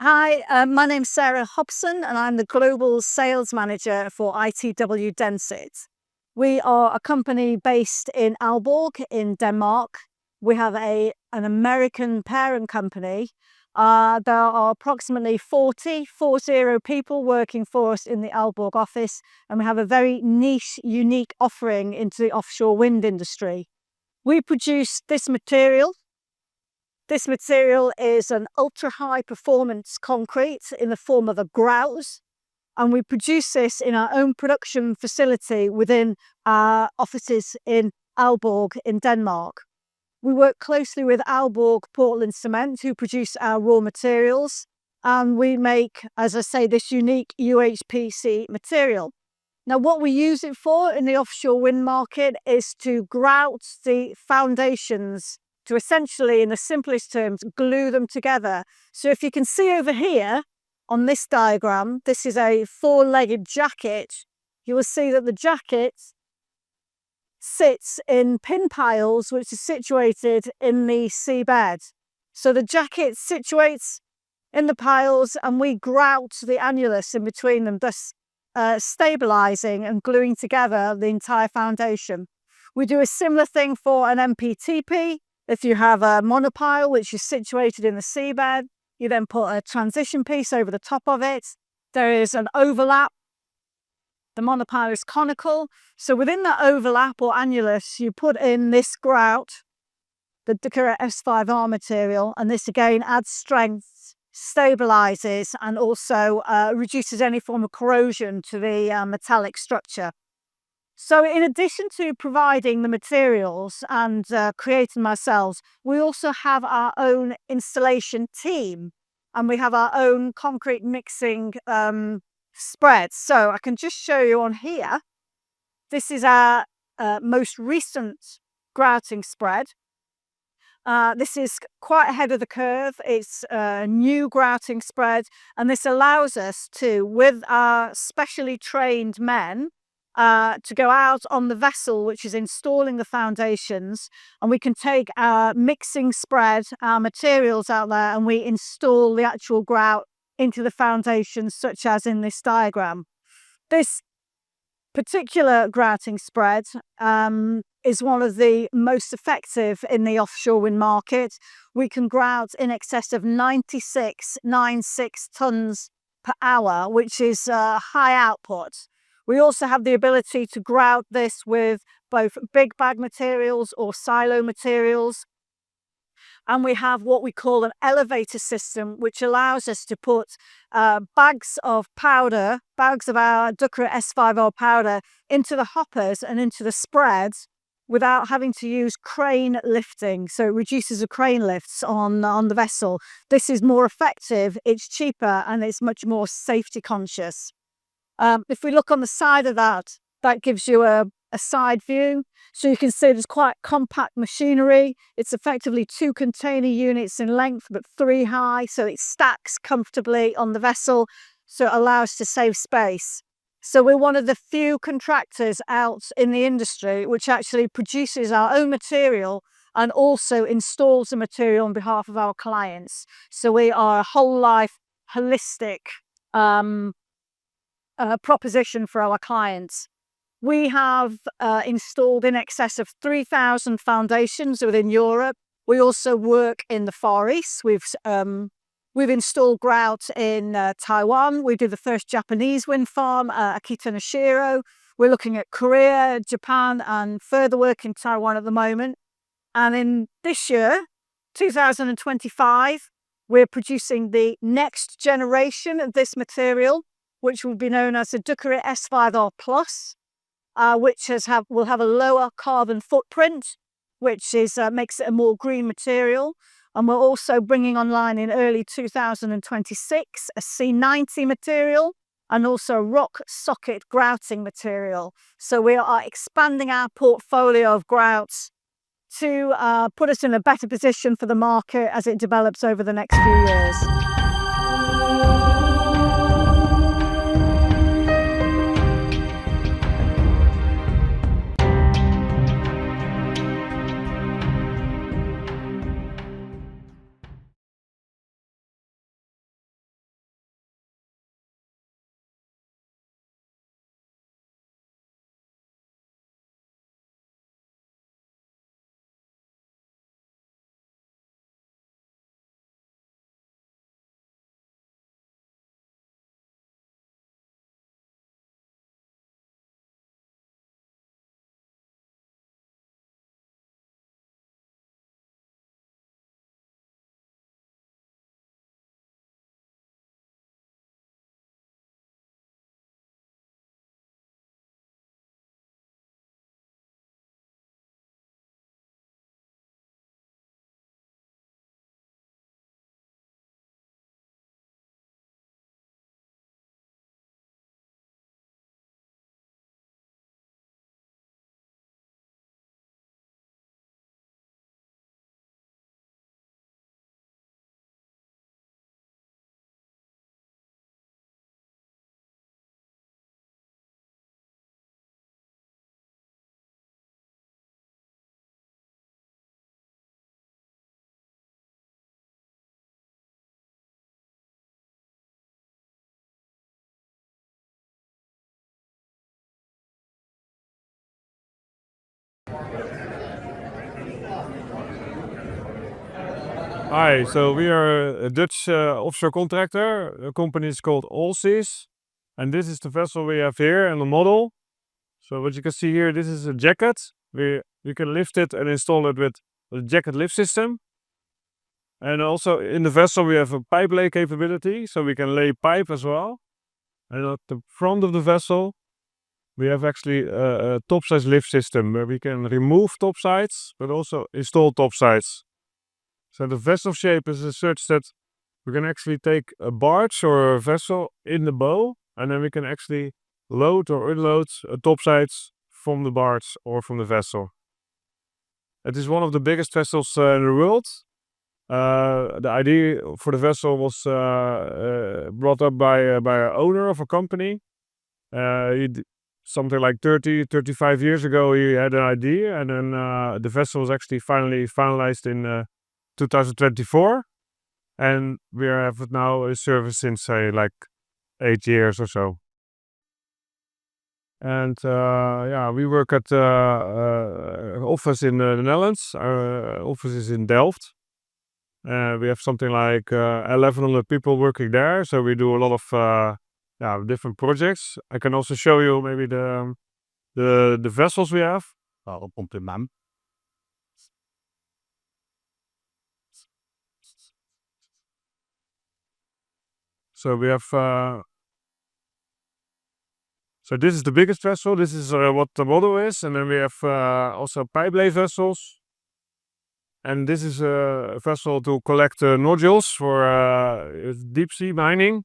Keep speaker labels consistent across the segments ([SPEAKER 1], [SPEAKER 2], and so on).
[SPEAKER 1] Hi, my name's Sarah Hobson and I'm the Global Sales Manager for ITW Densit. We are a company based in Aalborg in Denmark. We have an American parent company. There are approximately 40 people working for us in the Aalborg office, and we have a very niche, unique offering into the offshore wind industry. We produce this material. This material is an ultra-high performance concrete in the form of a grout, and we produce this in our own production facility within our offices in Aalborg in Denmark. We work closely with Aalborg Portland Cement, who produce our raw materials, and we make, as I say, this unique UHPC material. Now, what we use it for in the offshore wind market is to grout the foundations, to essentially, in the simplest terms, glue them together. So if you can see over here on this diagram, this is a four-legged jacket. You will see that the jacket sits in pin piles, which is situated in the seabed. So the jacket situates in the piles and we grout the annulus in between them, thus stabilising and gluing together the entire foundation. We do a similar thing for an MPTP. If you have a monopile which is situated in the seabed, you then put a transition piece over the top of it. There is an overlap. The monopile is conical. So within that overlap or annulus, you put in this grout, the Ducura S5R material, and this again adds strength, stabilises, and also reduces any form of corrosion to the metallic structure. So in addition to providing the materials and creating them ourselves, we also have our own installation team, and we have our own concrete mixing spread. So I can just show you on here. This is our most recent grouting spread. This is quite ahead of the curve. It's a new grouting spread, and this allows us to, with our specially trained men, to go out on the vessel which is installing the foundations, and we can take our mixing spread, our materials out there, and we install the actual grout into the foundations, such as in this diagram. This particular grouting spread is one of the most effective in the offshore wind market. We can grout in excess of 96 tons per hour, which is high output. We also have the ability to grout this with both big bag materials or silo materials. And we have what we call an elevator system, which allows us to put bags of powder, bags of our Ducura S5R powder into the hoppers and into the spreads without having to use crane lifting. So it reduces the crane lifts on the vessel. This is more effective, it's cheaper, and it's much more safety conscious. If we look on the side of that, that gives you a side view. So you can see there's quite compact machinery. It's effectively 2 container units in length, but 3 high. So it stacks comfortably on the vessel. So it allows to save space. So we're one of the few contractors out in the industry which actually produces our own material and also installs the material on behalf of our clients. So we are a whole life, holistic proposition for our clients. We have installed in excess of 3,000 foundations within Europe. We also work in the Far East. We've installed grout in Taiwan. We did the first Japanese wind farm, Akita Noshiro. We're looking at Korea, Japan, and further work in Taiwan at the moment. And in this year, 2025, we're producing the next generation of this material, which will be known as the Ducura S5R Plus, which will have a lower carbon footprint, which makes it a more green material. And we're also bringing online in early 2026 a C90 material and also rock socket grouting material. So we are expanding our portfolio of grouts to put us in a better position for the market as it develops over the next few years.
[SPEAKER 2] Hi, so we are a Dutch offshore contractor. The company is called Allseas, and this is the vessel we have here and the model. So what you can see here, this is a jacket. We can lift it and install it with the jacket lift system. And also in the vessel we have a pipe lay capability, so we can lay pipe as well. And at the front of the vessel, we have actually a topsides lift system where we can remove topsides, but also install topsides. So the vessel shape is such that we can actually take a barge or a vessel in the bow, and then we can actually load or unload topsides from the barge or from the vessel. It is one of the biggest vessels in the world. The idea for the vessel was brought up by an owner of a company. Something like 35 years ago, he had an idea, and then the vessel was actually finally finalized in 2024. And we have it now in service since, say, like 8 years or so. And yeah, we work at office in the Netherlands. Our office is in Delft. We have something like 1,100 people working there. So we do a lot of different projects. I can also show you maybe the vessels we have.
[SPEAKER 3] Compliment.
[SPEAKER 2] So we have. So this is the biggest vessel. This is what the model is, and then we have also pipe lay vessels. And this is a vessel to collect nodules for deep sea mining.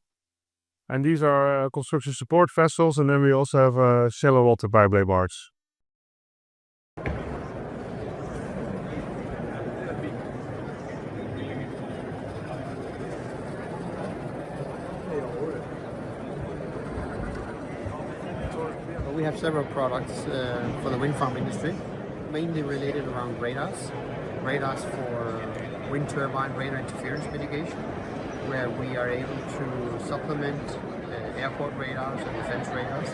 [SPEAKER 2] And these are construction support vessels, and then we also have a shallow water pipe lay barge.
[SPEAKER 3] We have several products for the wind farm industry, mainly related around radars. Radars for wind turbine radar interference mitigation, where we are able to supplement airport radars and defense radars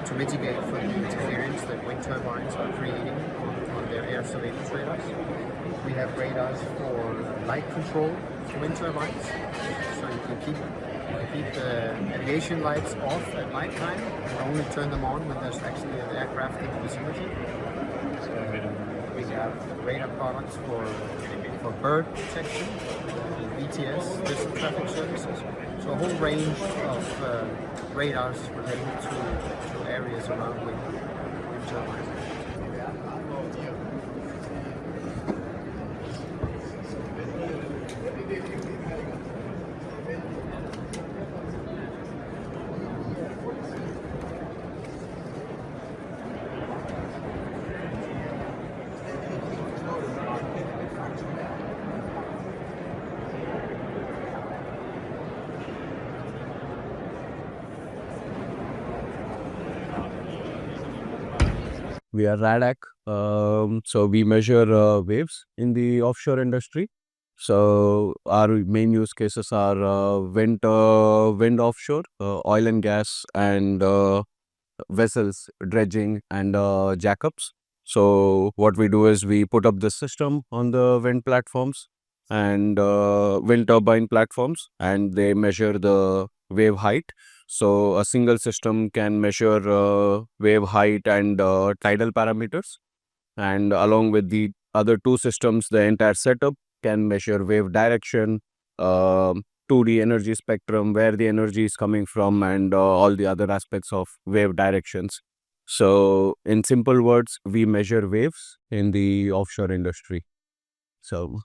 [SPEAKER 3] to mitigate for the interference that wind turbines are creating on their air surveillance radars. We have radars for light control for wind turbines, so you can keep the aviation lights off at night time and only turn them on when there's actually an aircraft in the vicinity. So we have radar products for bird protection, VTS, distant traffic services. So a whole range of radars related to areas around wind turbines.
[SPEAKER 4] We are RADAC, so we measure waves in the offshore industry. So our main use cases are wind offshore, oil and gas, and vessels, dredging, and jackups. So what we do is we put up the system on the wind platforms and wind turbine platforms, and they measure the wave height. So a single system can measure wave height and tidal parameters, and along with the other two systems, the entire setup can measure wave direction, 2D energy spectrum, where the energy is coming from, and all the other aspects of wave directions. So in simple words, we measure waves in the offshore industry. So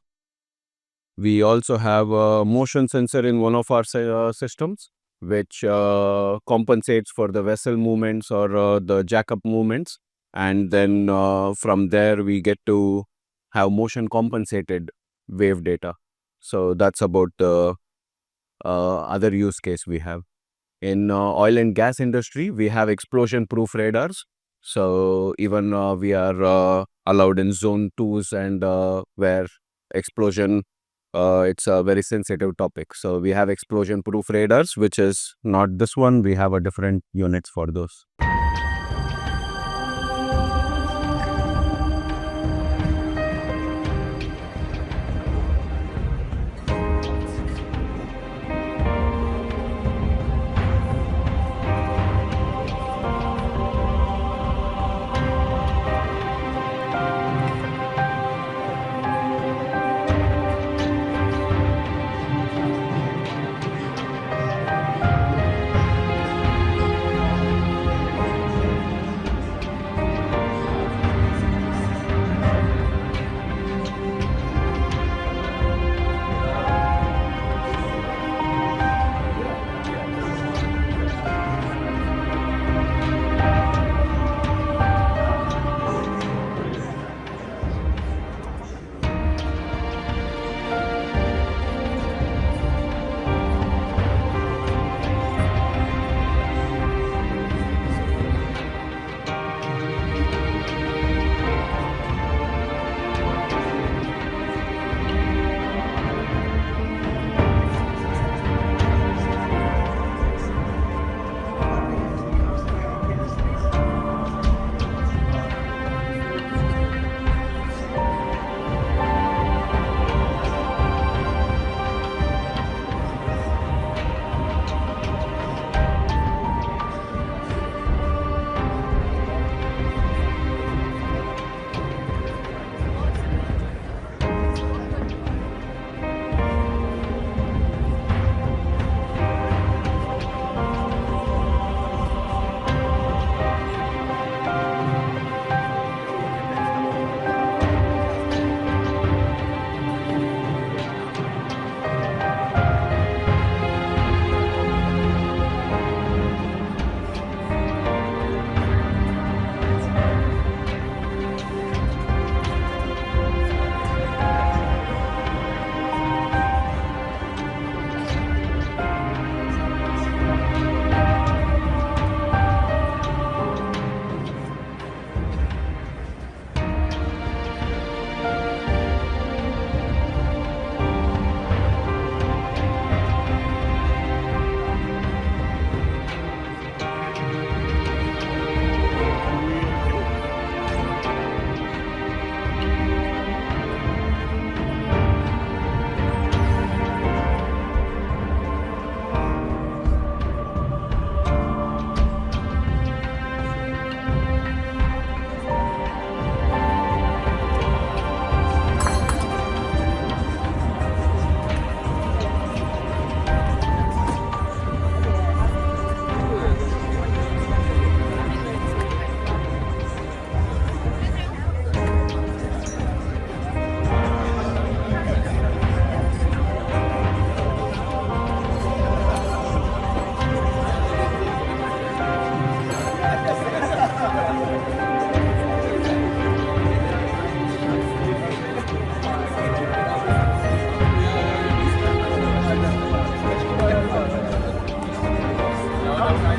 [SPEAKER 4] we also have a motion sensor in one of our systems, which compensates for the vessel movements or the jackup movements. And then from there, we get to have motion compensated wave data. So that's about the other use case we have. In oil and gas industry, we have explosion proof radars. So even we are allowed in zone 2s and where explosion, it's a very sensitive topic. So we have explosion proof radars, which is not this one. We have a different units for those.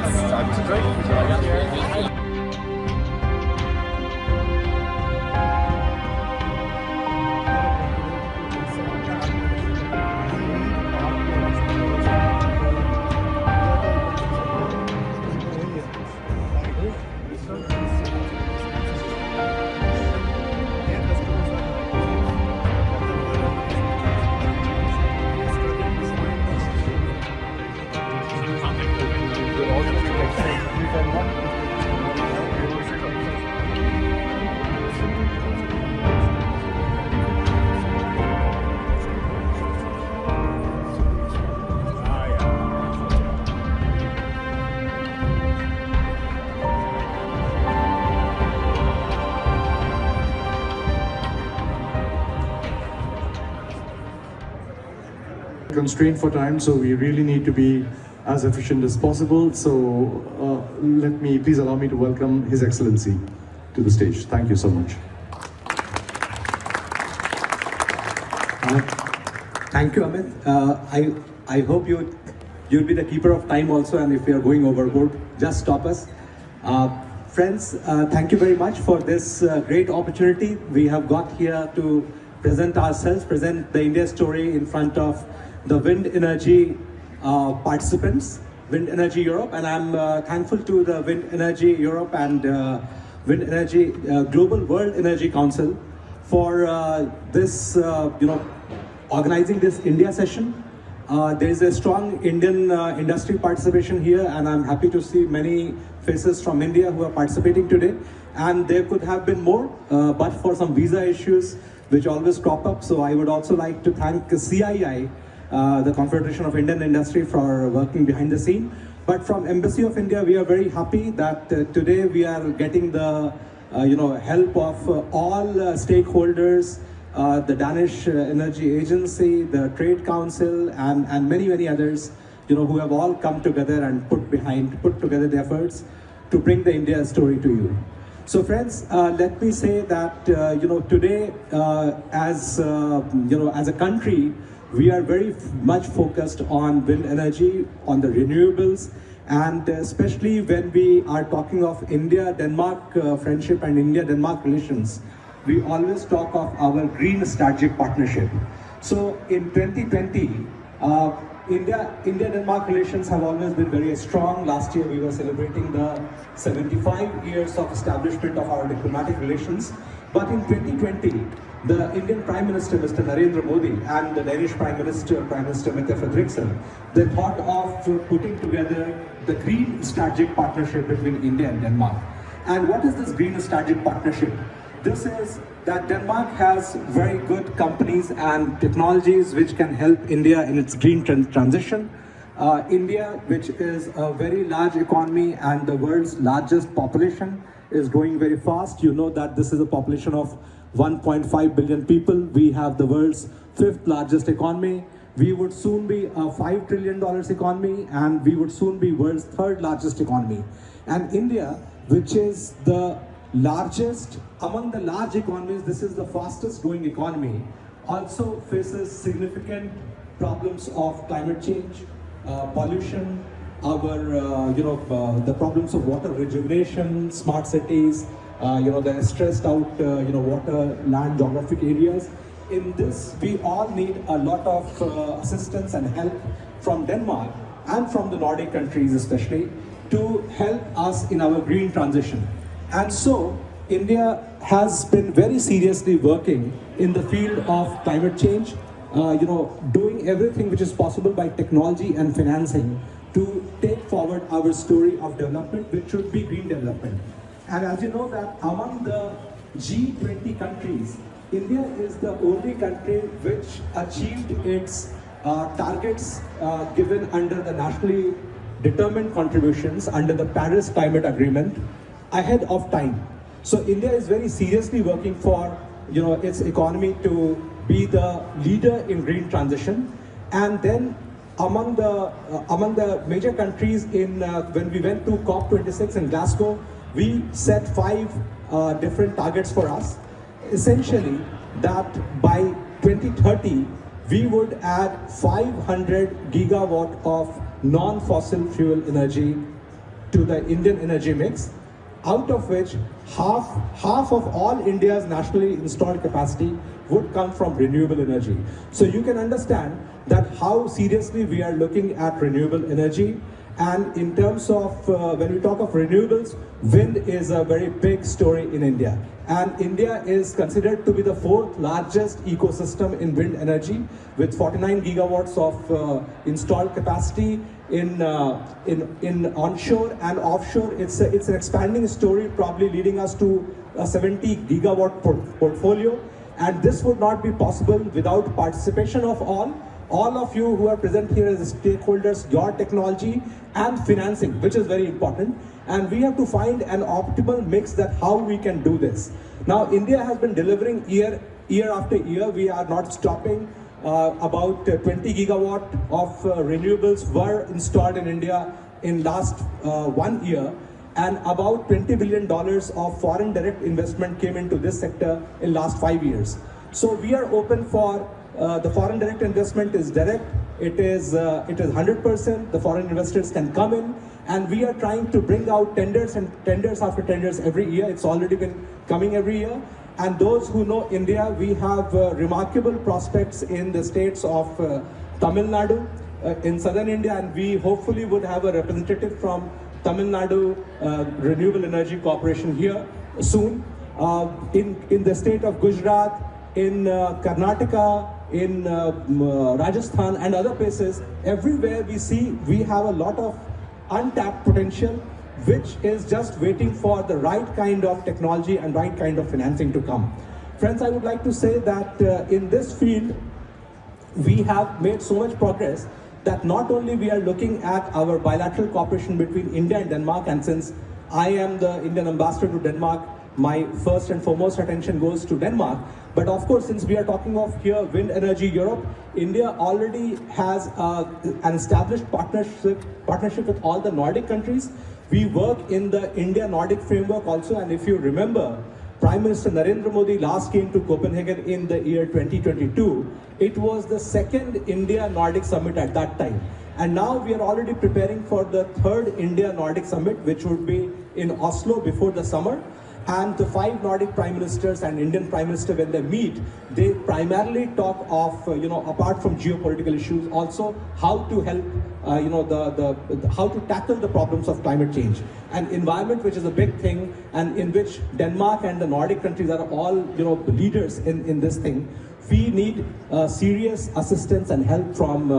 [SPEAKER 3] Time to drink.
[SPEAKER 5] Constrained for time, so we really need to be as efficient as possible. So please allow me to welcome His Excellency to the stage. Thank you so much.
[SPEAKER 6] Thank you, Amit. I hope you'll be the keeper of time also, and if we are going overboard, just stop us. Friends, thank you very much for this great opportunity. We have got here to present ourselves, present the India story in front of the wind energy participants, Wind Energy Europe, and I'm thankful to the Wind Energy Europe and Wind Energy Global World Energy Council for this, organizing this India session. There is a strong Indian industry participation here, and I'm happy to see many faces from India who are participating today. And there could have been more, but for some visa issues which always crop up. So I would also like to thank CII, the Confederation of Indian Industry, for working behind the scene. But from Embassy of India, we are very happy that today we are getting the help of all stakeholders, the Danish Energy Agency, the Trade Council, and many others, who have all come together and put together the efforts to bring the India story to you. So friends, let me say that today, as a country, we are very much focused on wind energy, on the renewables, and especially when we are talking of India-Denmark friendship and India-Denmark relations, we always talk of our green strategic partnership. So in 2020, India-Denmark relations have always been very strong. Last year we were celebrating the 75 years of establishment of our diplomatic relations. But in 2020, the Indian Prime Minister, Mr. Narendra Modi, and the Danish Prime Minister, Mette Frederiksen, they thought of putting together the green strategic partnership between India and Denmark. And what is this green strategic partnership? This is that Denmark has very good companies and technologies which can help India in its green transition. India, which is a very large economy and the world's largest population, is growing very fast. You know that this is a population of 1.5 billion people. We have the world's 5th largest economy. We would soon be a $5 trillion economy, and we would soon be world's 3rd largest economy. And India, which is the largest among the large economies, this is the fastest growing economy, also faces significant problems of climate change, pollution, the problems of water rejuvenation, smart cities, the stressed out, water, land, geographic areas. In this, we all need a lot of assistance and help from Denmark and from the Nordic countries especially to help us in our green transition. And so, India has been very seriously working in the field of climate change, doing everything which is possible by technology and financing to take forward our story of development, which should be green development. And as you know that among the G20 countries, India is the only country which achieved its targets given under the nationally determined contributions under the Paris Climate Agreement ahead of time. So India is very seriously working for its economy to be the leader in green transition. And then among the major countries when we went to COP26 in Glasgow, we set 5 different targets for us. Essentially, that by 2030, we would add 500 gigawatt of non-fossil fuel energy to the Indian energy mix, out of which half of all India's nationally installed capacity would come from renewable energy. So you can understand that how seriously we are looking at renewable energy. And in terms of, when we talk of renewables, wind is a very big story in India. And India is considered to be the 4th largest ecosystem in wind energy, with 49 gigawatts of installed capacity in onshore and offshore. It's an expanding story, probably leading us to a 70 gigawatt portfolio. And this would not be possible without participation of all of you who are present here as stakeholders, your technology and financing, which is very important. And we have to find an optimal mix that how we can do this. Now, India has been delivering year after year. We are not stopping. About 20 gigawatt of renewables were installed in India in last 1 year. And about $20 billion of foreign direct investment came into this sector in last 5 years. So we are open for the foreign direct investment is direct. It is 100%. The foreign investors can come in, and we are trying to bring out tenders and tenders after tenders every year. It's already been coming every year. And those who know India, we have remarkable prospects in the states of Tamil Nadu, in southern India, and we hopefully would have a representative from Tamil Nadu Renewable Energy Corporation here soon. In the state of Gujarat, in Karnataka, in Rajasthan and other places, everywhere we see we have a lot of untapped potential, which is just waiting for the right kind of technology and right kind of financing to come. Friends, I would like to say that in this field, we have made so much progress that not only we are looking at our bilateral cooperation between India and Denmark, and since I am the Indian ambassador to Denmark, my first and foremost attention goes to Denmark. But of course, since we are talking of here WindEurope Europe, India already has an established partnership with all the Nordic countries. We work in the India-Nordic framework also, and if you remember, Prime Minister Narendra Modi last came to Copenhagen in the year 2022. It was the second India-Nordic summit at that time. And now we are already preparing for the third India-Nordic summit, which would be in Oslo before the summer. And the 5 Nordic Prime Ministers and Indian Prime Minister, when they meet, they primarily talk of, apart from geopolitical issues, also how to help, how to tackle the problems of climate change. And environment, which is a big thing, and in which Denmark and the Nordic countries are all, leaders in this thing. We need serious assistance and help from,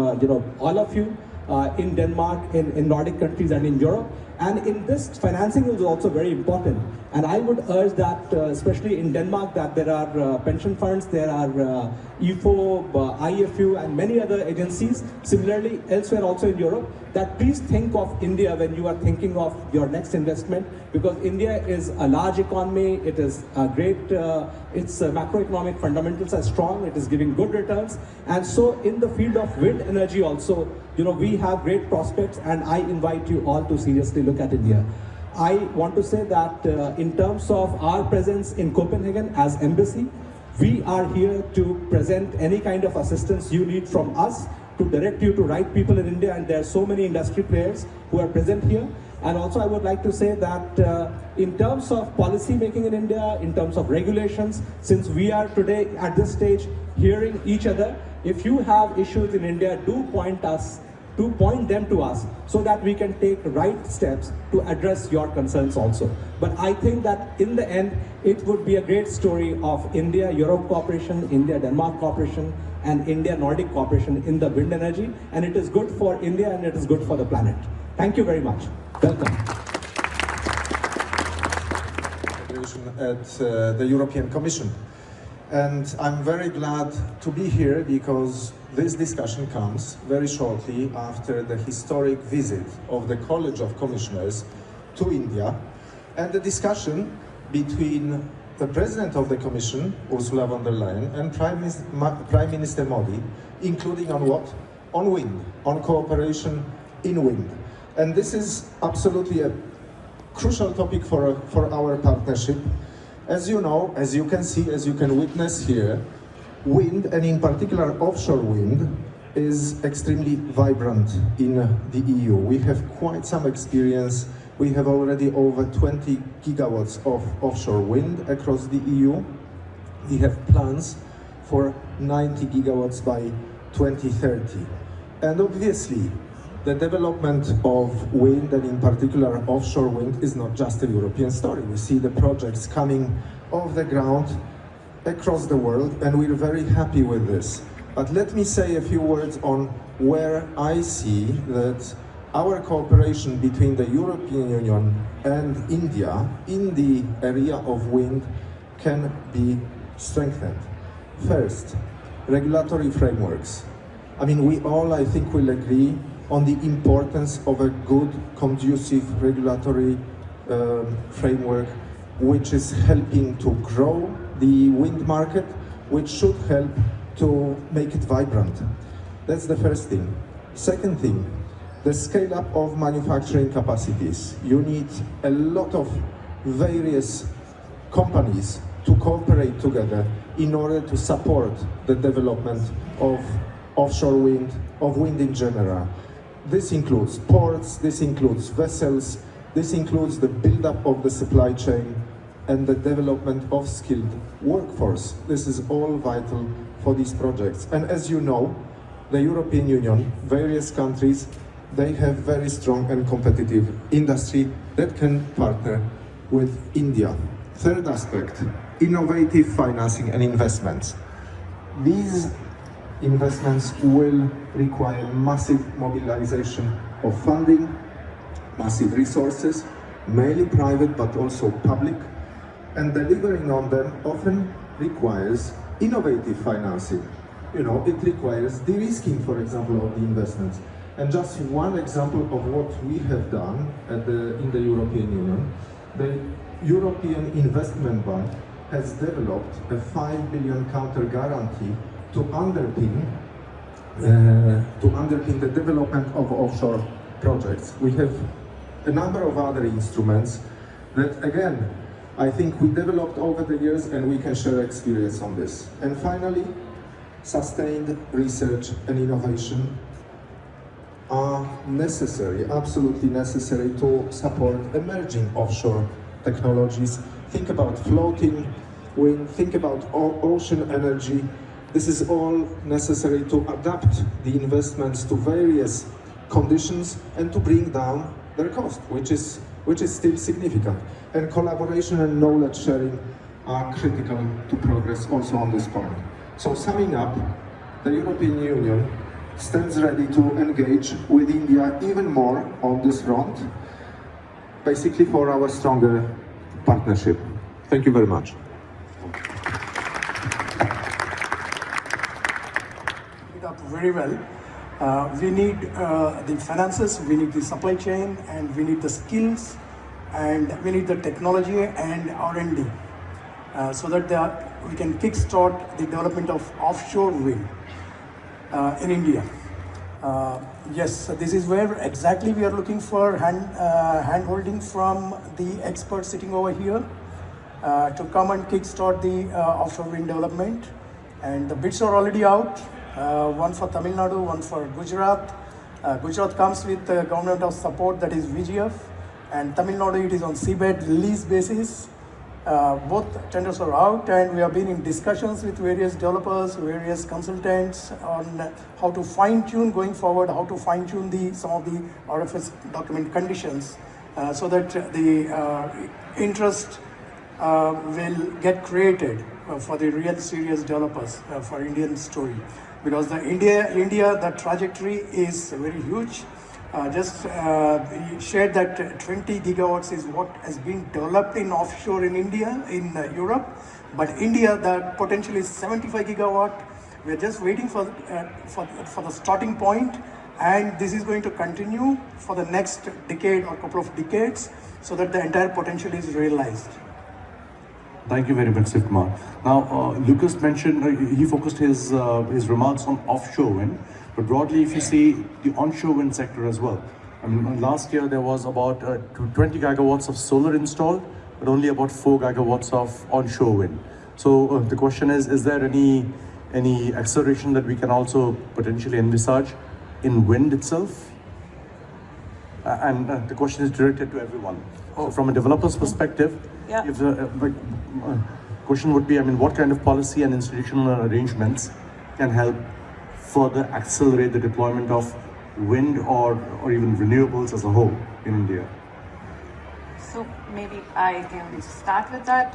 [SPEAKER 6] all of you in Denmark, in Nordic countries and in Europe. And in this, financing is also very important. And I would urge that, especially in Denmark, that there are pension funds, there are IFO, IFU, and many other agencies. Similarly, elsewhere also in Europe, that please think of India when you are thinking of your next investment, because India is a large economy. It is a great, its macroeconomic fundamentals are strong. It is giving good returns. And so in the field of wind energy also, we have great prospects, and I invite you all to seriously look at India. I want to say that in terms of our presence in Copenhagen as embassy, we are here to present any kind of assistance you need from us, to direct you to right people in India, and there are so many industry players who are present here. And also I would like to say that in terms of policy making in India, in terms of regulations, since we are today at this stage hearing each other, if you have issues in India, do point them to us so that we can take right steps to address your concerns also. But I think that in the end, it would be a great story of India-Europe cooperation, India-Denmark cooperation, and India-Nordic cooperation in the wind energy. And it is good for India and it is good for the planet. Thank you very much. Welcome.
[SPEAKER 7] At the European Commission. And I'm very glad to be here because this discussion comes very shortly after the historic visit of the College of Commissioners to India and the discussion between the President of the Commission, Ursula von der Leyen, and Prime Minister Modi, including on what? On wind, on cooperation in wind. And this is absolutely a crucial topic for our partnership. As you know, as you can see, as you can witness here, wind, and in particular offshore wind, is extremely vibrant in the EU. We have quite some experience We have already over 20 gigawatts of offshore wind across the EU. We have plans for 90 gigawatts by 2030. And obviously, the development of wind, and in particular offshore wind, is not just a European story. We see the projects coming off the ground across the world, and we're very happy with this. But let me say a few words on where I see that our cooperation between the European Union and India in the area of wind can be strengthened. First, regulatory frameworks. I mean, we all, I think, will agree on the importance of a good, conducive regulatory framework which is helping to grow the wind market, which should help to make it vibrant. That's the first thing. Second thing, the scale-up of manufacturing capacities. You need a lot of various companies to cooperate together in order to support the development of offshore wind, of wind in general. This includes ports, this includes vessels, this includes the build-up of the supply chain and the development of skilled workforce. This is all vital for these projects. And as you know, the European Union, various countries, they have very strong and competitive industry that can partner with India. Third aspect, innovative financing and investments. These investments will require massive mobilization of funding, massive resources, mainly private but also public, and delivering on them often requires innovative financing. You know, it requires de-risking, for example, of the investments. And just one example of what we have done in the European Union, the European Investment Bank has developed a 5 billion counter guarantee to underpin the development of offshore projects. We have a number of other instruments that, again, I think we developed over the years, and we can share experience on this. And finally, sustained research and innovation are necessary, absolutely necessary to support emerging offshore technologies. Think about floating wind, think about ocean energy. This is all necessary to adapt the investments to various conditions and to bring down their cost, which is still significant. And collaboration and knowledge sharing are critical to progress also on this point. So summing up, the European Union stands ready to engage with India even more on this front, basically for our stronger partnership. Thank you very much.
[SPEAKER 8] Up very well. We need the finances, we need the supply chain, and we need the skills, and we need the technology and R&D, so that we can kickstart the development of offshore wind in India. Yes, this is where exactly we are looking for hand-holding from the experts sitting over here to come and kickstart the offshore wind development. And the bids are already out. One for Tamil Nadu, one for Gujarat. Gujarat comes with government of support, that is VGF, and Tamil Nadu, it is on seabed lease basis. Both tenders are out, and we have been in discussions with various developers, various consultants on how to fine-tune going forward, how to fine-tune some of the RFS document conditions so that the interest will get created for the real serious developers for Indian story. Because the India, the trajectory is very huge. Just shared that 20 gigawatts is what has been developed in offshore in India, in Europe. But India, the potential is 75 gigawatt. We're just waiting for the starting point, and this is going to continue for the next decade or couple of decades, so that the entire potential is realized.
[SPEAKER 9] Thank you very much, Sivkumar. Now, Lucas mentioned, he focused his remarks on offshore wind, but broadly, if you see the onshore wind sector as well. I mean, last year there was about 20 gigawatts of solar installed, but only about 4 gigawatts of onshore wind. So the question is there any acceleration that we can also potentially envisage in wind itself? and the question is directed to everyone. So from a developer's perspective,
[SPEAKER 10] Yeah.
[SPEAKER 9] if the question would be, I mean, what kind of policy and institutional arrangements can help further accelerate the deployment of wind or even renewables as a whole in India?
[SPEAKER 10] So maybe I can start with that.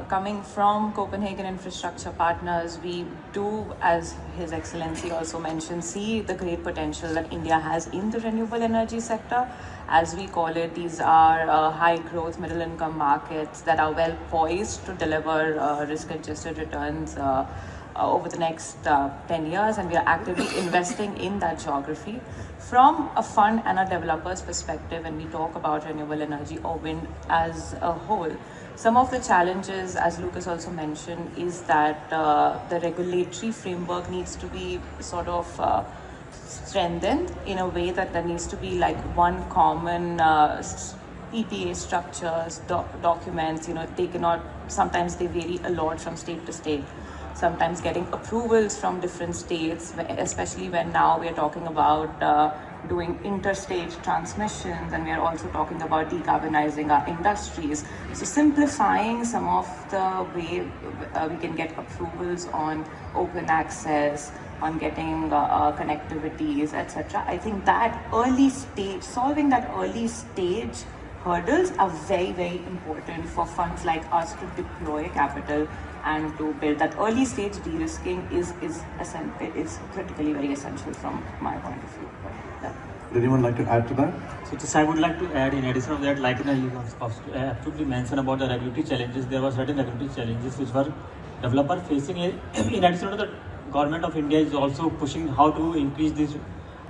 [SPEAKER 10] Coming from Copenhagen Infrastructure Partners, we do, as His Excellency also mentioned, see the great potential that India has in the renewable energy sector. As we call it, these are high growth, middle income markets that are well poised to deliver risk adjusted returns over the next 10 years, and we are actively investing in that geography. From a fund and a developer's perspective, when we talk about renewable energy or wind as a whole, some of the challenges, as Lucas also mentioned, is that the regulatory framework needs to be sort of strengthened in a way that there needs to be like one common PPA structures, documents. They cannot, sometimes they vary a lot from state to state. Sometimes getting approvals from different states, especially when now we are talking about doing interstate transmissions, and we are also talking about decarbonizing our industries. So simplifying some of the way we can get approvals on open access, on getting connectivities, etc. I think that early stage, solving that early stage hurdles are very, very important for funds like us to deploy capital and to build. That early stage de-risking is critically very essential from my point of view.
[SPEAKER 9] Would anyone like to add to that?
[SPEAKER 11] So just I would like to add, in addition of that, like you absolutely mentioned about the regulatory challenges, there were certain regulatory challenges which were developer facing. In addition to the government of India is also pushing how to increase this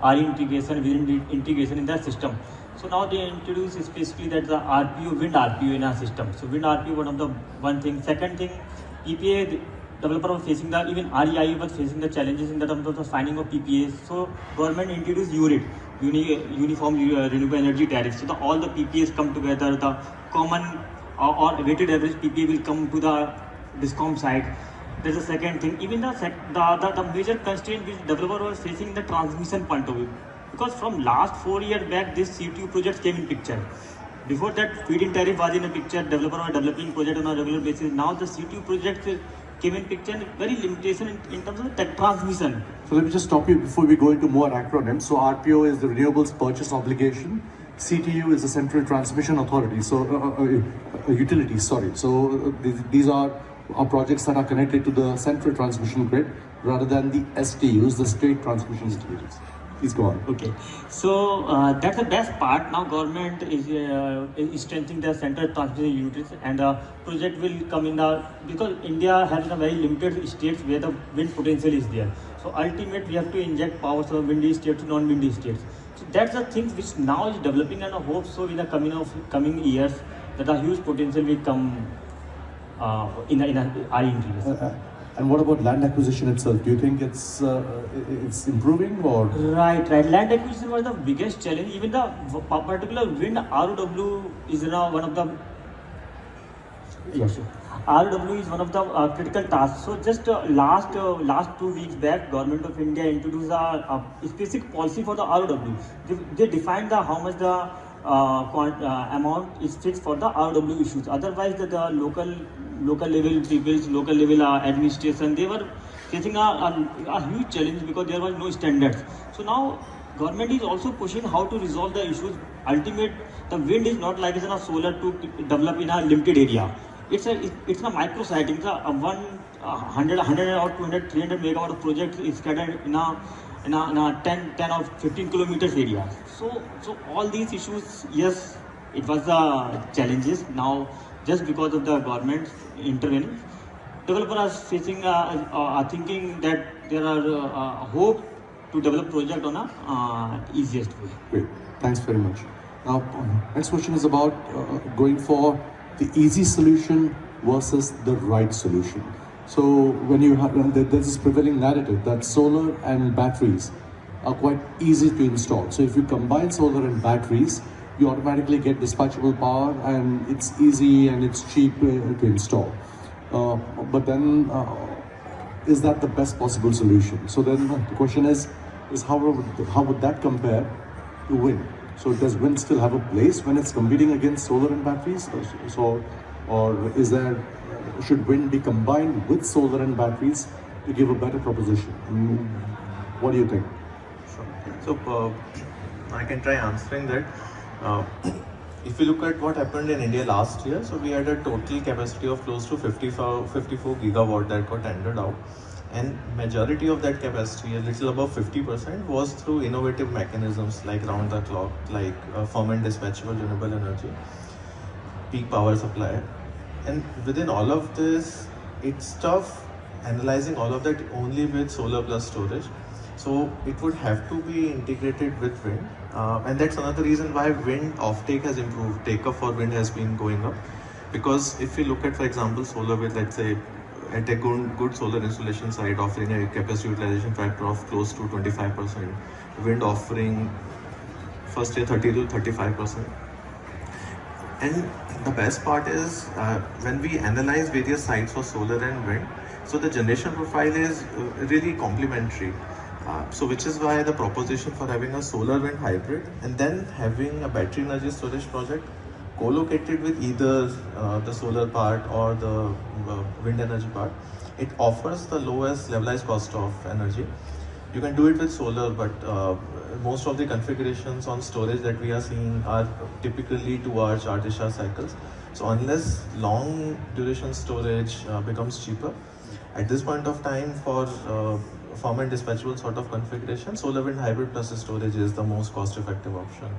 [SPEAKER 11] RE integration, wind integration in the system. So now they introduce specifically that the RPU, wind RPU in our system. So wind RPU, one thing. Second thing, PPA developer was facing even REIA was facing the challenges in the terms of the signing of PPAs. So government introduced URET, Uniform Renewable Energy Tariff. So all the PPAs come together, the common or weighted average PPA will come to the DISCOM side. There's a second thing. Even the major constraint which developer was facing in the transmission point of view. Because from last 4 years back, this CTU projects came in picture. Before that, feed-in tariff was in a picture, developer were developing project on a regular basis. Now the CTU project came in picture, and very limitation in terms of the transmission.
[SPEAKER 9] So let me just stop you before we go into more acronyms. So RPO is the Renewables Purchase Obligation. CTU is the Central Transmission Authority, so utilities, sorry. So these are projects that are connected to the Central Transmission Grid rather than the STUs, the State Transmission Utilities. Please go on.
[SPEAKER 11] Okay, so that's the best part. Now government is strengthening the central transmission units, and the project will come in because India has a very limited states where the wind potential is there. So ultimately we have to inject power from windy states to non-windy states. So that's the thing which now is developing, and I hope so in the coming years that a huge potential will come in our interiors.
[SPEAKER 9] And what about land acquisition itself? Do you think it's improving or?
[SPEAKER 11] Right. Land acquisition was the biggest challenge. Even the particular wind ROW is one of the. Yes. ROW is one of the critical tasks. So just last 2 weeks back, Government of India introduced a specific policy for the ROW. They defined how much the amount is fixed for the ROW issues. Otherwise, the local level peoples, local level administration, they were facing a huge challenge because there was no standards. So now government is also pushing how to resolve the issues. Ultimate, the wind is not like a solar to develop in a limited area. It's a micro site. It's a 100 or 200, 300 megawatt project is scattered in a 10 or 15 kilometers area. So all these issues, yes, it was challenges. Now just because of the government intervening, developers are facing thinking that there are hope to develop project on a easiest way.
[SPEAKER 9] Great, thanks very much. Now next question is about going for the easy solution versus the right solution. So when you have, there's this prevailing narrative that solar and batteries are quite easy to install. So if you combine solar and batteries, you automatically get dispatchable power, and it's easy and it's cheap to install. But then, is that the best possible solution? So then the question is how would that compare to wind? So does wind still have a place when it's competing against solar and batteries? Or is there, should wind be combined with solar and batteries to give a better proposition? What do you think?
[SPEAKER 12] So I can try answering that. If you look at what happened in India last year, so we had a total capacity of close to 54 gigawatt that got tendered out, and majority of that capacity, a little above 50%, was through innovative mechanisms like round the clock, like firm and dispatchable renewable energy, peak power supply. And within all of this, it's tough analyzing all of that only with solar plus storage. So it would have to be integrated with wind, and that's another reason why wind offtake has improved. Take-up for wind has been going up, because if you look at, for example, solar with, let's say, at a good solar installation site offering a capacity utilization factor of close to 25%, wind offering first year 30 to 35%. And the best part is when we analyze various sites for solar and wind, so the generation profile is really complementary. So which is why the proposition for having a solar wind hybrid and then having a battery energy storage project co-located with either the solar part or the wind energy part, it offers the lowest levelized cost of energy. You can do it with solar, but most of the configurations on storage that we are seeing are typically 2-hour charge discharge cycles. So unless long duration storage becomes cheaper, at this point of time for firm and dispatchable sort of configuration, solar wind hybrid plus storage is the most cost effective option.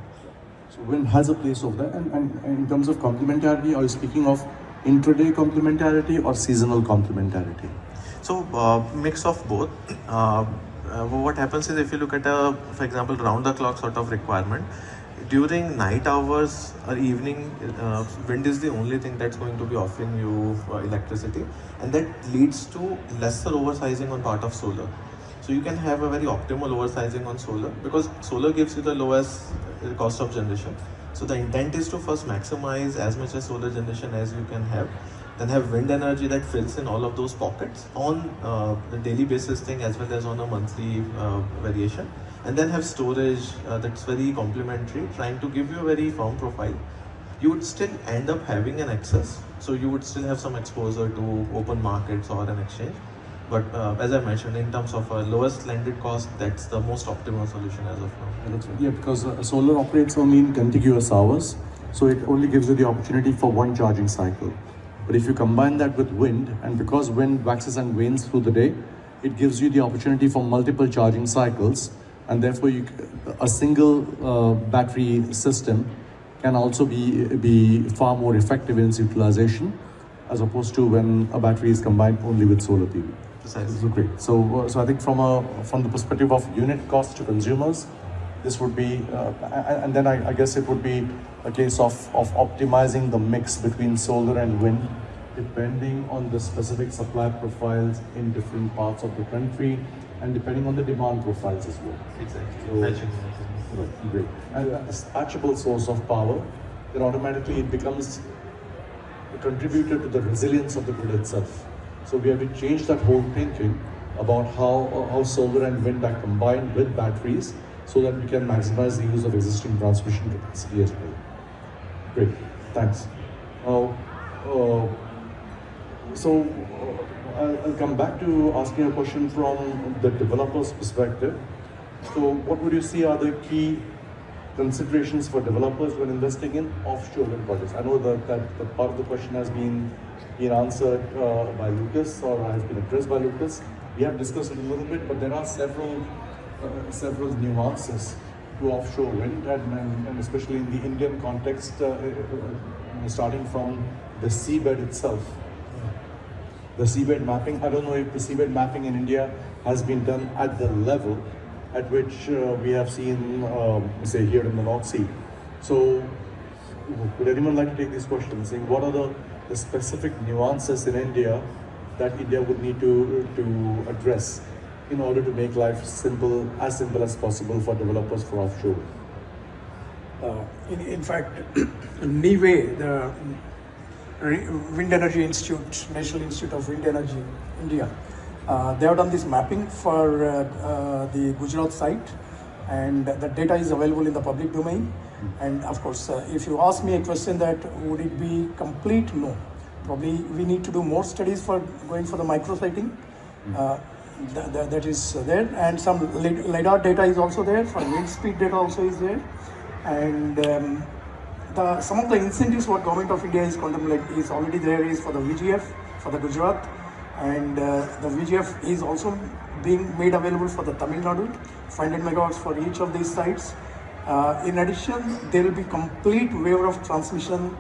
[SPEAKER 9] So wind has a place over there, and in terms of complementarity, are you speaking of intraday complementarity or seasonal complementarity?
[SPEAKER 12] So mix of both. What happens is, if you look at a, for example, round the clock sort of requirement, during night hours or evening, wind is the only thing that's going to be offering you electricity, and that leads to lesser oversizing on part of solar. So you can have a very optimal oversizing on solar, because solar gives you the lowest cost of generation. So the intent is to first maximize as much as solar generation as you can have, then have wind energy that fills in all of those pockets on the daily basis thing as well as on a monthly variation, and then have storage that's very complementary, trying to give you a very firm profile. You would still end up having an excess, so you would still have some exposure to open markets or an exchange. But as I mentioned, in terms of lowest landed cost, that's the most optimal solution as of now.
[SPEAKER 9] Yeah, because solar operates only in contiguous hours, so it only gives you the opportunity for one charging cycle. But if you combine that with wind, and because wind waxes and wanes through the day, it gives you the opportunity for multiple charging cycles, and therefore a single battery system can also be far more effective in its utilization, as opposed to when a battery is combined only with solar PV.
[SPEAKER 12] Precisely.
[SPEAKER 9] Great. So I think from the perspective of unit cost to consumers, this would be, and then I guess it would be a case of optimizing the mix between solar and wind, depending on the specific supply profiles in different parts of the country, and depending on the demand profiles as well.
[SPEAKER 12] Exactly.
[SPEAKER 9] So, great. And a dispatchable source of power, then automatically it becomes a contributor to the resilience of the grid itself. So we have to change that whole thinking about how solar and wind are combined with batteries, so that we can maximize the use of existing transmission capacity as well. Great, thanks. I'll come back to asking a question from the developer's perspective. So what would you see are the key considerations for developers when investing in offshore wind projects? I know that the part of the question has been answered by Lucas, or has been addressed by Lucas. We have discussed it a little bit, but there are several nuances to offshore wind, and especially in the Indian context, starting from the seabed itself. The seabed mapping, I don't know if the seabed mapping in India has been done at the level at which we have seen, say, here in the North Sea. So, would anyone like to take this question, saying what are the specific nuances in India that India would need to address in order to make life simple as possible for developers for offshore?
[SPEAKER 8] In fact, NIWE, the Wind Energy Institute, National Institute of Wind Energy, India, they have done this mapping for the Gujarat site, and the data is available in the public domain. And of course, if you ask me a question that would it be complete? No. Probably we need to do more studies for going for the micro sighting. That is there, and some LiDAR data is also there, for wind speed data also is there, and some of the incentives what Government of India is contemplating is already there is for the VGF, for the Gujarat, and the VGF is also being made available for the Tamil Nadu, 500 megawatts for each of these sites. In addition, there will be complete waiver of transmission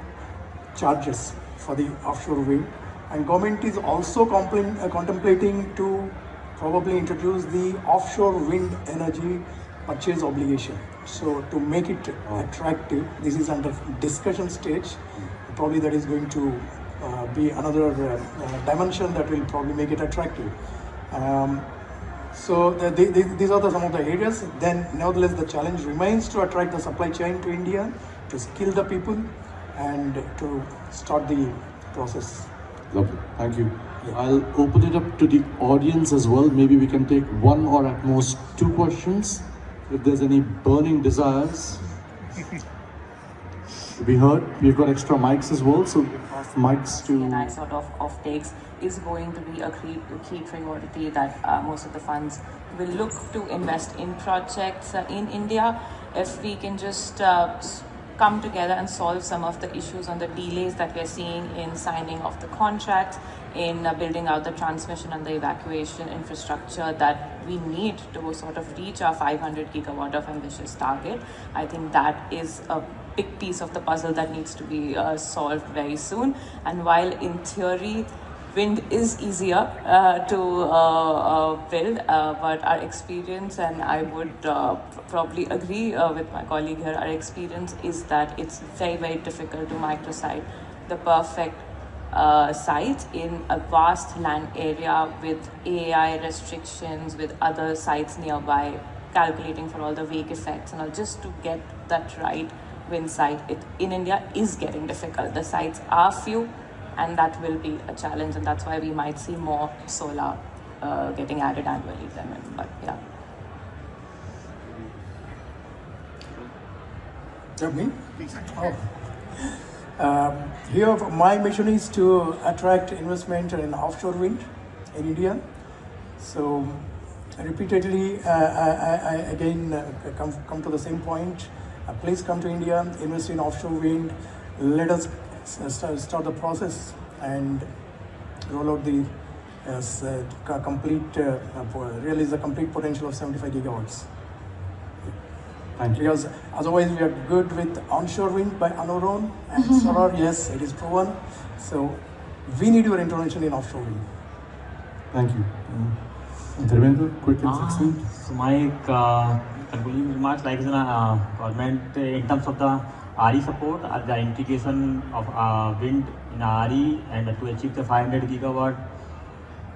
[SPEAKER 8] charges for the offshore wind, and government is also contemplating to probably introduce the offshore wind energy purchase obligation. So to make it attractive, this is under discussion stage. Probably that is going to be another dimension that will probably make it attractive. So these are some of the areas. Then nevertheless the challenge remains to attract the supply chain to India, to skill the people, and to start the process.
[SPEAKER 9] Lovely, thank you. I'll open it up to the audience as well. Maybe we can take one or at most two questions. If there's any burning desires to be heard, we've got extra mics as well. So mics to...
[SPEAKER 10] C&I sort of offtakes is going to be a key priority that most of the funds will look to invest in projects in India. If we can just come together and solve some of the issues on the delays that we're seeing in signing of the contracts, in building out the transmission and the evacuation infrastructure that we need to sort of reach our 500 gigawatt of ambitious target. I think that is a big piece of the puzzle that needs to be solved very soon. And while in theory wind is easier to build, but our experience, and I would probably agree with my colleague here, our experience is that it's very, very difficult to microsite the perfect sites in a vast land area with AI restrictions, with other sites nearby, calculating for all the wake effects and all, just to get that right wind site. It in India is getting difficult. The sites are few, and that will be a challenge, and that's why we might see more solar getting added annually than wind. But yeah.
[SPEAKER 8] Me? Oh. Here my mission is to attract investment in offshore wind in India. So repeatedly I again come to the same point. Please come to India, invest in offshore wind. Let us start the process and roll out the realize the complete potential of 75 gigawatts.
[SPEAKER 9] Thank you.
[SPEAKER 8] Because otherwise we are good with onshore wind by on our own, and solar, yes, it is proven. So we need your intervention in offshore wind.
[SPEAKER 9] Thank you. Dharmendra, quick and
[SPEAKER 11] So my concluding remarks, like government in terms of the RE support, the integration of wind in RE, and to achieve the 500 gigawatt,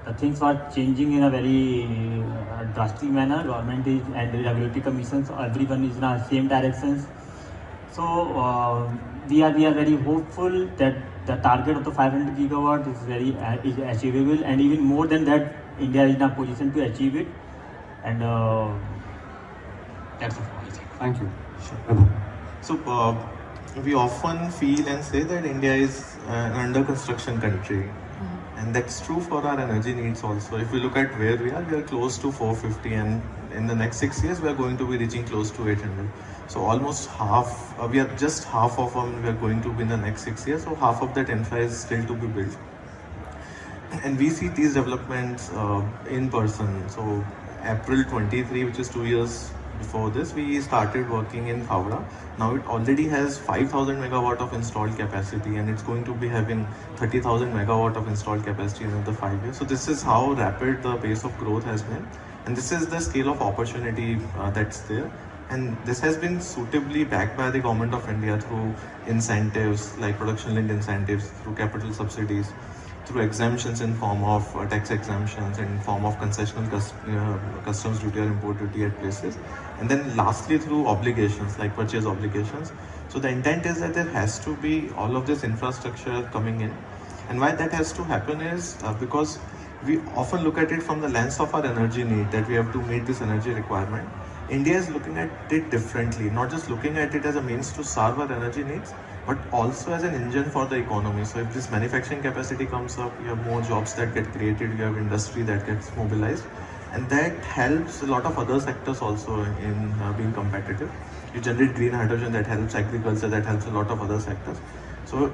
[SPEAKER 11] the things are changing in a very drastic manner. Government is, and the regulatory commissions, everyone is in the same directions. So we are very hopeful that the target of the 500 gigawatt is achievable, and even more than that, India is in a position to achieve it. And that's all.
[SPEAKER 9] Thank you.
[SPEAKER 12] Sure. So we often feel and say that India is an under construction country. And that's true for our energy needs also. If we look at where we are close to 450, and in the next 6 years we are going to be reaching close to 800. So almost half, we are just half of them we are going to be in the next 6 years. So half of that infra is still to be built. And we see these developments in person. So April 23, which is 2 years before this, we started working in Khavda. Now it already has 5,000 megawatt of installed capacity, and it's going to be having 30,000 megawatt of installed capacity in another 5 years. So this is how rapid the pace of growth has been, and this is the scale of opportunity that's there. And this has been suitably backed by the Government of India through incentives like production-linked incentives, through capital subsidies, through exemptions in form of tax exemptions, and in form of concessional customs duty or import duty at places, and then lastly through obligations like purchase obligations. So the intent is that there has to be all of this infrastructure coming in, and why that has to happen is because we often look at it from the lens of our energy need, that we have to meet this energy requirement. India is looking at it differently, not just looking at it as a means to serve our energy needs, but also as an engine for the economy. So if this manufacturing capacity comes up, you have more jobs that get created, you have industry that gets mobilized, and that helps a lot of other sectors also in being competitive. You generate green hydrogen, that helps agriculture, that helps a lot of other sectors. So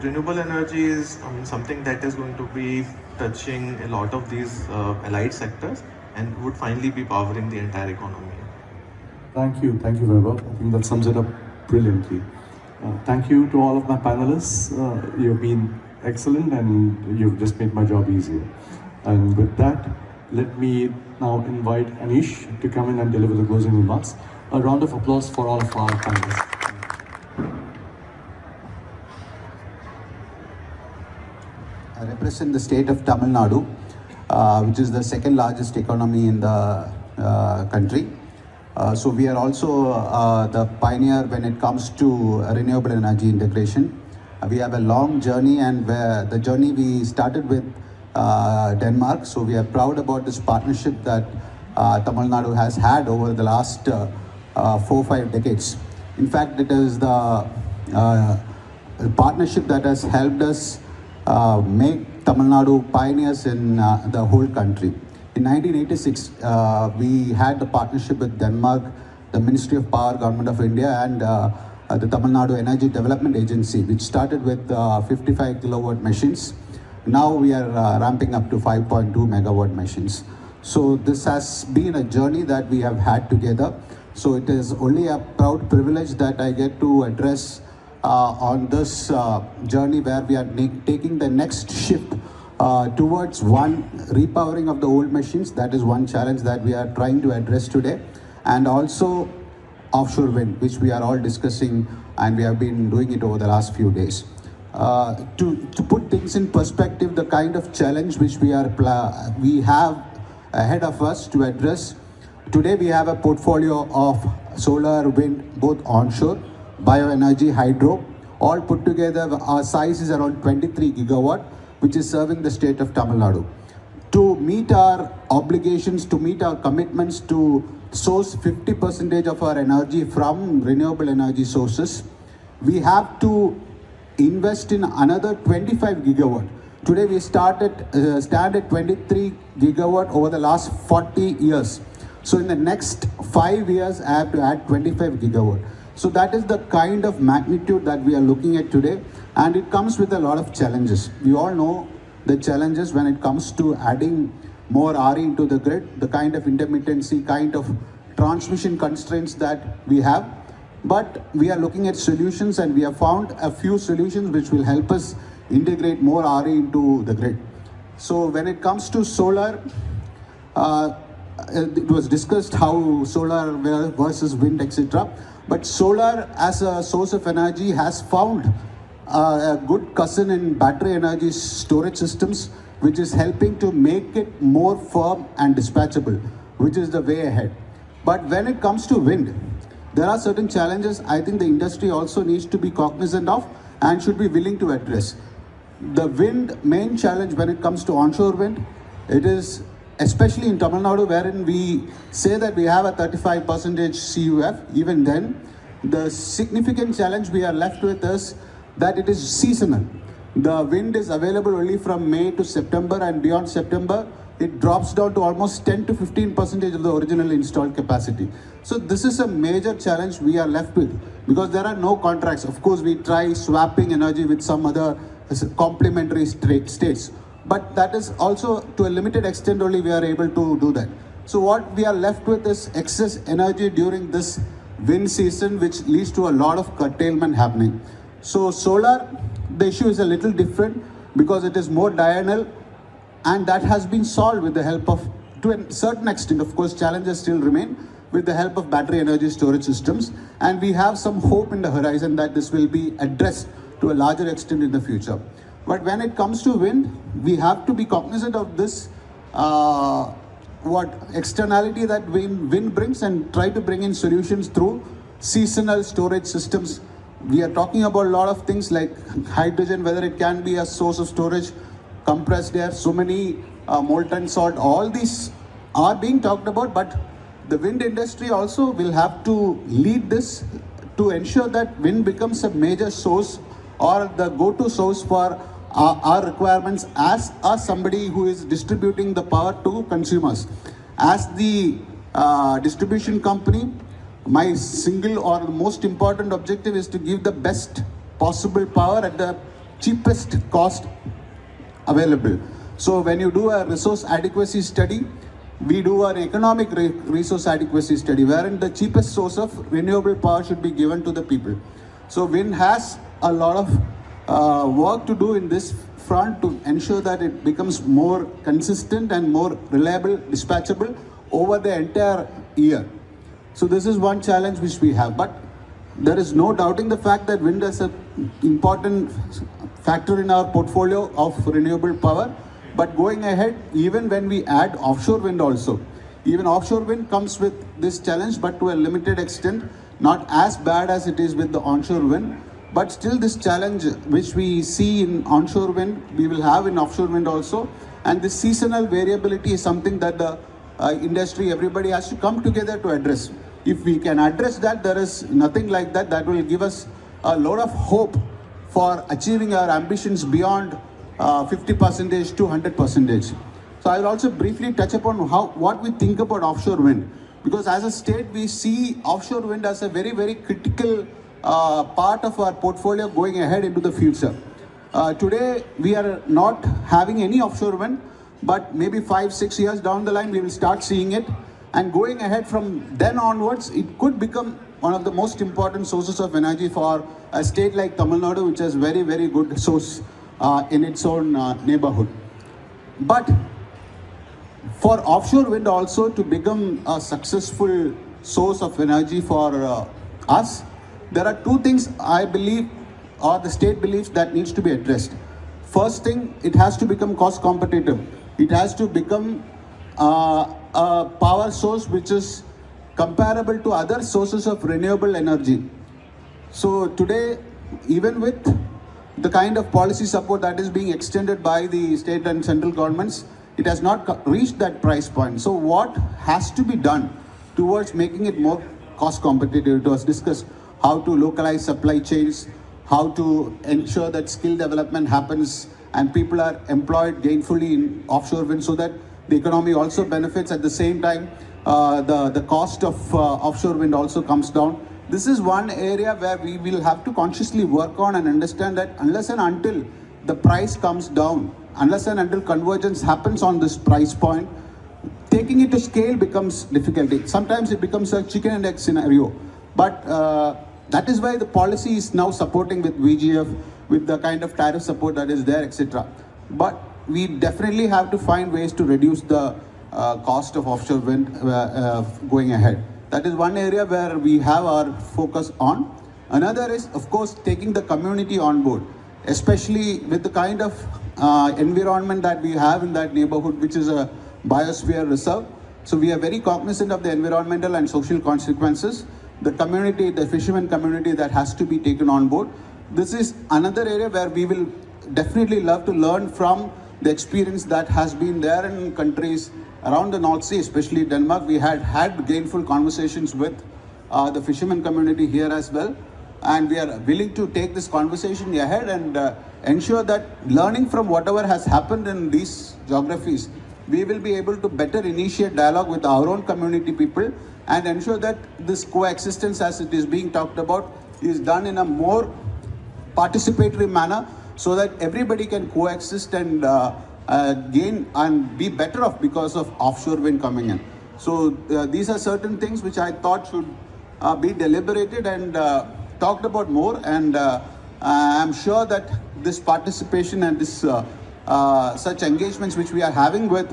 [SPEAKER 12] renewable energy is something that is going to be touching a lot of these allied sectors and would finally be powering the entire economy.
[SPEAKER 9] Thank you, Vaibhav. I think that sums it up brilliantly. Thank you to all of my panelists. You've been excellent and you've just made my job easier. And with that, let me now invite Anish to come in and deliver the closing remarks. A round of applause for all of our panelists.
[SPEAKER 13] I represent the state of Tamil Nadu, which is the second largest economy in the country. So we are also the pioneer when it comes to renewable energy integration. We have a long journey, and the journey we started with Denmark. So we are proud about this partnership that Tamil Nadu has had over the last 4-5 decades. In fact, it is the partnership that has helped us make Tamil Nadu pioneers in the whole country. In 1986, we had the partnership with Denmark, the Ministry of Power, Government of India, and the Tamil Nadu Energy Development Agency, which started with 55 kilowatt machines. Now we are ramping up to 5.2 megawatt machines. So this has been a journey that we have had together. So it is only a proud privilege that I get to address on this journey where we are taking the next shift towards one repowering of the old machines. That is one challenge that we are trying to address today, and also offshore wind, which we are all discussing, and we have been doing it over the last few days. To put things in perspective, the kind of challenge which we have ahead of us to address, today we have a portfolio of solar, wind, both onshore, bioenergy, hydro, all put together. Our size is around 23 gigawatt, which is serving the state of Tamil Nadu. To meet our obligations, to meet our commitments to source 50% of our energy from renewable energy sources, we have to invest in another 25 gigawatt. Today we stand at 23 gigawatt over the last 40 years. So in the next 5 years, I have to add 25 gigawatt. So that is the kind of magnitude that we are looking at today, and it comes with a lot of challenges. We all know the challenges when it comes to adding more RE into the grid, the kind of intermittency, kind of transmission constraints that we have. But we are looking at solutions, and we have found a few solutions which will help us integrate more RE into the grid. So when it comes to solar, it was discussed how solar versus wind, etc. But solar as a source of energy has found a good cousin in battery energy storage systems, which is helping to make it more firm and dispatchable, which is the way ahead. But when it comes to wind, there are certain challenges I think the industry also needs to be cognizant of and should be willing to address. The wind main challenge when it comes to onshore wind, it is especially in Tamil Nadu, wherein we say that we have a 35% CUF. Even then, the significant challenge we are left with is that it is seasonal. The wind is available only from May to September, and beyond September, it drops down to almost 10 to 15% of the original installed capacity. So this is a major challenge we are left with, because there are no contracts. Of course, we try swapping energy with some other complementary states, but that is also to a limited extent only we are able to do that. So what we are left with is excess energy during this wind season, which leads to a lot of curtailment happening. So solar, the issue is a little different because it is more diurnal, and that has been solved with the help of, to a certain extent, of course challenges still remain, with the help of battery energy storage systems, and we have some hope in the horizon that this will be addressed to a larger extent in the future. But when it comes to wind, we have to be cognizant of this externality that wind brings, and try to bring in solutions through seasonal storage systems. We are talking about a lot of things like hydrogen, whether it can be a source of storage, compressed air, so many molten salt, all these are being talked about, but the wind industry also will have to lead this to ensure that wind becomes a major source or the go-to source for our requirements as somebody who is distributing the power to consumers. As the distribution company, my single or most important objective is to give the best possible power at the cheapest cost available. So when you do a resource adequacy study, we do an economic resource adequacy study wherein the cheapest source of renewable power should be given to the people. So wind has a lot of work to do in this front to ensure that it becomes more consistent and more reliable, dispatchable over the entire year. So this is one challenge which we have, but there is no doubting the fact that wind is an important factor in our portfolio of renewable power. But going ahead, even when we add offshore wind also, even offshore wind comes with this challenge, but to a limited extent, not as bad as it is with the onshore wind. But still this challenge which we see in onshore wind, we will have in offshore wind also. And this seasonal variability is something that the industry, everybody has to come together to address. If we can address that, there is nothing like that. That will give us a lot of hope for achieving our ambitions beyond 50% to 100%. So I will also briefly touch upon what we think about offshore wind. Because as a state, we see offshore wind as a very, very critical part of our portfolio going ahead into the future. Today, we are not having any offshore wind, but maybe 5-6 years down the line, we will start seeing it. And going ahead from then onwards, it could become one of the most important sources of energy for a state like Tamil Nadu, which has very, very good source in its own neighborhood. But for offshore wind also to become a successful source of energy for us, there are two things I believe, or the state believes, that needs to be addressed. First thing, it has to become cost competitive. It has to become a power source which is comparable to other sources of renewable energy. So today, even with the kind of policy support that is being extended by the state and central governments, it has not reached that price point. So what has to be done towards making it more cost competitive? It was discussed how to localize supply chains, how to ensure that skill development happens and people are employed gainfully in offshore wind so that the economy also benefits. At the same time, the cost of offshore wind also comes down. This is one area where we will have to consciously work on and understand that unless and until the price comes down, unless and until convergence happens on this price point, taking it to scale becomes difficult. Sometimes it becomes a chicken and egg scenario. But that is why the policy is now supporting with VGF, with the kind of tariff support that is there, etc. But we definitely have to find ways to reduce the cost of offshore wind going ahead. That is one area where we have our focus on. Another is, of course, taking the community on board, especially with the kind of environment that we have in that neighborhood, which is a biosphere reserve. So we are very cognizant of the environmental and social consequences. The community, the fishermen community, that has to be taken on board. This is another area where we will definitely love to learn from the experience that has been there in countries around the North Sea, especially Denmark. We had gainful conversations with the fishermen community here as well. And we are willing to take this conversation ahead and ensure that learning from whatever has happened in these geographies, we will be able to better initiate dialogue with our own community people and ensure that this coexistence, as it is being talked about, is done in a more participatory manner so that everybody can coexist and gain and be better off because of offshore wind coming in. So these are certain things which I thought should be deliberated and talked about more, and I'm sure that this participation and this such engagements which we are having with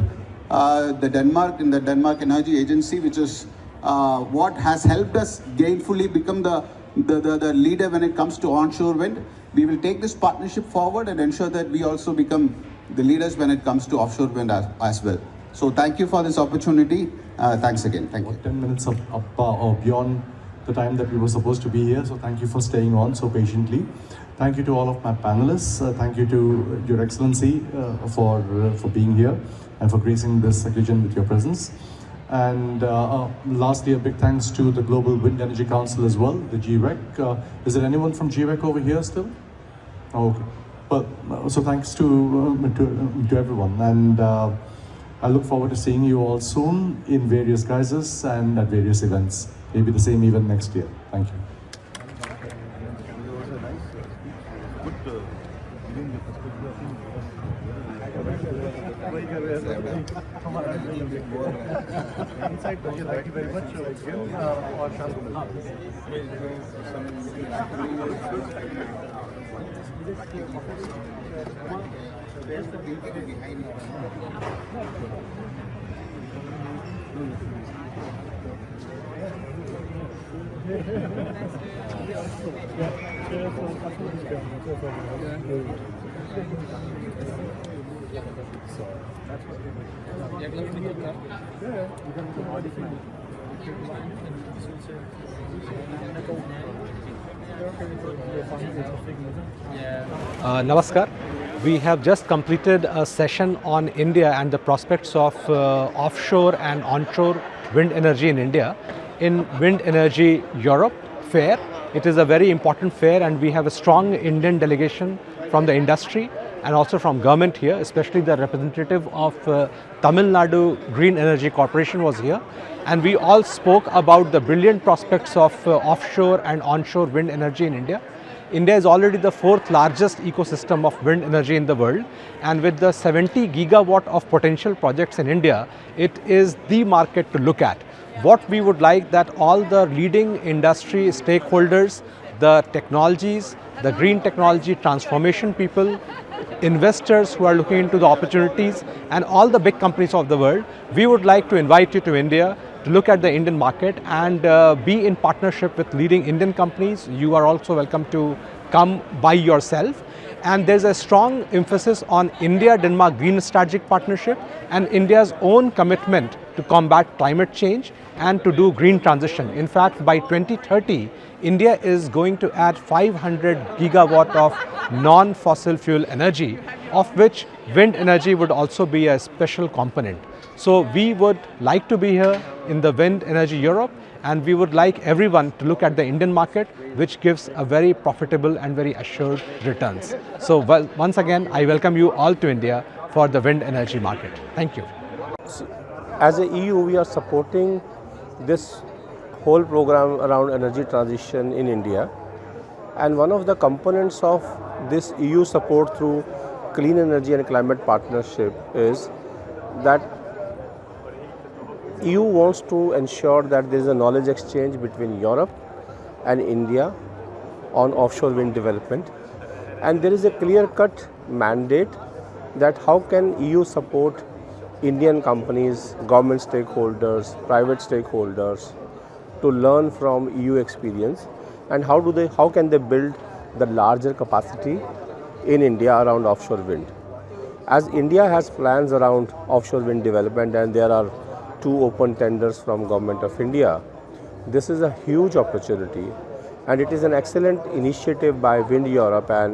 [SPEAKER 13] the Denmark Energy Agency, which is what has helped us gainfully become the leader when it comes to onshore wind. We will take this partnership forward and ensure that we also become the leaders when it comes to offshore wind as well. So thank you for this opportunity. Thanks again. Thank you.
[SPEAKER 9] 10 minutes up or beyond the time that we were supposed to be here. So thank you for staying on so patiently. Thank you to all of my panelists. Thank you to Your Excellency for being here and for gracing this occasion with your presence. And lastly, a big thanks to the Global Wind Energy Council as well, the GREC. Is there anyone from GREC over here still? Oh, okay. Well, so thanks to everyone, and I look forward to seeing you all soon in various guises and at various events. Maybe the same event next year. Thank you.
[SPEAKER 14] Namaskar. We have just completed a session on India and the prospects of offshore and onshore wind energy in India in WindEurope Europe fair. It is a very important fair, and we have a strong Indian delegation from the industry and also from government here, especially the representative of Tamil Nadu Green Energy Corporation was here, and we all spoke about the brilliant prospects of offshore and onshore wind energy in India. India is already the fourth largest ecosystem of wind energy in the world, and with the 70 gigawatt of potential projects in India, it is the market to look at. What we would like that all the leading industry stakeholders, the technologies, the green technology transformation people, investors who are looking into the opportunities, and all the big companies of the world, we would like to invite you to India to look at the Indian market and be in partnership with leading Indian companies. You are also welcome to come by yourself. And there's a strong emphasis on India-Denmark Green Strategic Partnership and India's own commitment to combat climate change and to do green transition. In fact, by 2030, India is going to add 500 gigawatt of non-fossil fuel energy, of which wind energy would also be a special component. So we would like to be here in the WindEurope Europe, and we would like everyone to look at the Indian market, which gives a very profitable and very assured returns. So once again, I welcome you all to India for the wind energy market. Thank you.
[SPEAKER 15] As a EU, we are supporting this whole program around energy transition in India, and one of the components of this EU support through Clean Energy and Climate Partnership is that EU wants to ensure that there is a knowledge exchange between Europe and India on offshore wind development, and there is a clear-cut mandate that how can EU support Indian companies, government stakeholders, private stakeholders to learn from EU experience, and how can they build the larger capacity in India around offshore wind. As India has plans around offshore wind development, and there are 2 open tenders from Government of India, this is a huge opportunity, and it is an excellent initiative by WindEurope and